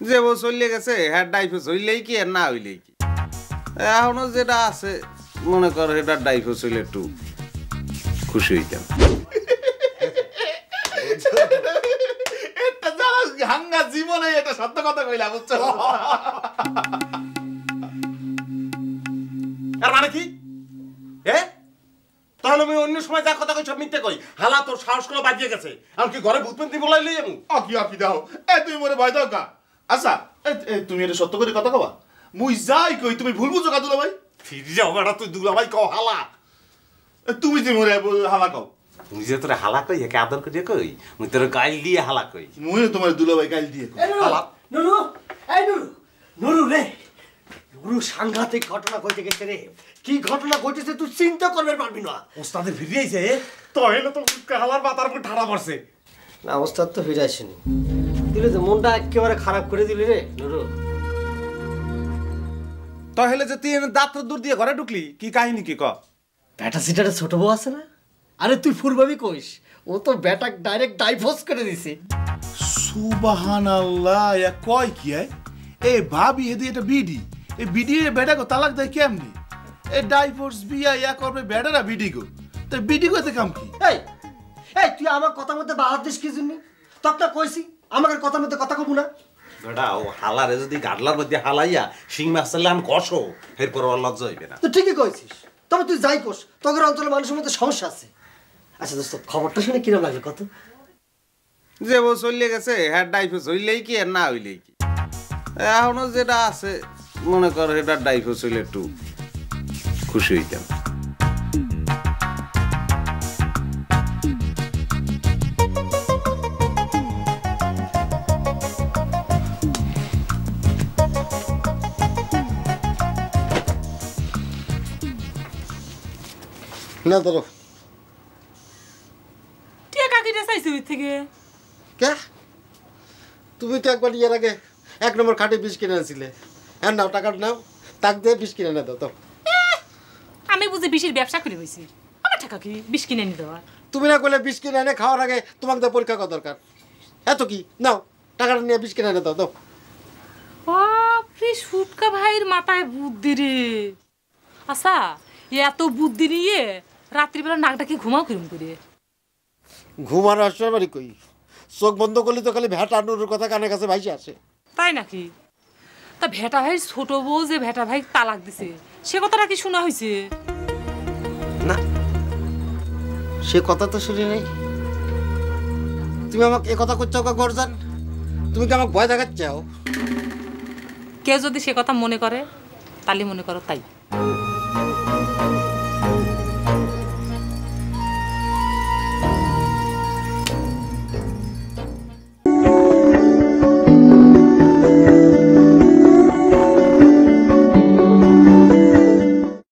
যে বউ চলে গেছে হ্যাঁ ডাইভোর্স হইলেই কি আর না হইলেই কি এখনো যেটা আছে মনে করো এটা ডাইভোর্স হইলে একটু খুশি হইতাম হাঙ্গা জীবনে এটা সত্য কথা কইলা বুঝছো আর মানে কি তাহলে আমি অন্য সময় যা কথা কই সব মিথ্যে কই হালা তোর সাহস করে বাজিয়ে গেছে আর কি ঘরে ভূতপন্থী বলাই লই আমি আকি দাও তুমি মরে ভয় দাও কা আচ্ছা তুমি এটা সত্য করে কথা কবা মুই যাই কই তুমি ভুল বুঝো কা দুলা ভাই ফিরে যাও বেটা তুই দুলা ভাই কও হালা তুমি যে মরে হালা কও মুই যে তোরে হালা কই একে আদর করিয়া কই মুই তোর গাইল দিয়ে হালা কই মুই তোমার দুলা ভাই গাইল দিয়ে হালা নুরু এই নুরু নুরু রে নুরু সাংঘাতিক ঘটনা ঘটে গেছে রে কি ঘটনা ঘটেছে তুই চিন্তা করবে পারবি না ওস্তাদে ফিরে আইছে তো হইলো তো হালার মাথার উপর ঠাড়া পড়ছে না ওস্তাদ তো ফিরে আসেনি দিলে তো মনটা একেবারে খারাপ করে দিলি রে নুরু তাহলে যে তুই দাঁত দূর দিয়ে ঘরে ঢুকলি কি কাহিনী কি ক ব্যাটা সিটারে ছোট বউ আছে না আরে তুই ফুরবাবি কইস ও তো ব্যাটা ডাইরেক্ট ডাইভোর্স করে দিছে সুবহানাল্লাহ ইয়া কয় কি এ ভাবি হেদি এটা বিডি এ বিডি এর বেটা কো তালাক দেয় কেমনি এ ডাইভোর্স বিয়া ইয়া করবে বেটারা বিডি কো তো বিডি কোতে কাম কি এই এই তুই আমার কথা মধ্যে বাহাত দিস কি জন্য তখন কইছি আমাকে কথা মধ্যে কথা কব না বেটা ও হালারে যদি গাডলার মধ্যে হালাইয়া শিং মাছ চাইলে আমি কষো এরপর আর লজ্জা হইবে না তুই ঠিকই কইছিস তবে তুই যাই কোস তোদের অঞ্চলের মানুষের মধ্যে সমস্যা আছে আচ্ছা দোস্ত খবরটা শুনে কিরম লাগলো কত যে বউ চলে গেছে হ্যাঁ ডাইভোর্স হইলেই কি আর না হইলেই কি এখনো যেটা আছে মনে করো এটা ডাইভোর্স হইলে একটু খুশি হইতাম না ধরো থেকে কে তুমি তো একবার ইয়ার আগে 1 নম্বর খাটে বিষ কিনে আনছিলে হ্যাঁ নাও টাকাটা নাও তাক দিয়ে বিষ কিনে না দাও তো আমি বুঝি বিষের ব্যবসা করে হইছি আমার টাকা কি বিষ কিনে নি দেওয়া তুমি না কইলে বিষ কিনে এনে খাওয়ার আগে তোমাকে তো পরীক্ষা করা দরকার এত কি নাও টাকাটা নিয়ে বিষ কিনে এনে দাও দাও বাপরে সুটকা ভাইয়ের মাথায় বুদ্ধি রে আচ্ছা এত বুদ্ধি নিয়ে রাত্রিবেলা নাকটা কি ঘুমাও কিরম করে ঘুমার আসবার বাড়ি কই চোখ বন্ধ করলে তো খালি ভেটা নুরুর কথা কানে কাছে ভাইসে আসে তাই নাকি তা ভেটা ভাইয়ের ছোট বউ যে ভেটা ভাই তালাক দিছে সে কথাটা কি শোনা হয়েছে না সে কথা তো শুনি নাই তুমি আমাকে এ কথা করছো কা গরজান তুমি কি আমাকে ভয় দেখাচ্ছাও কেউ যদি সে কথা মনে করে তাহলে মনে করো তাই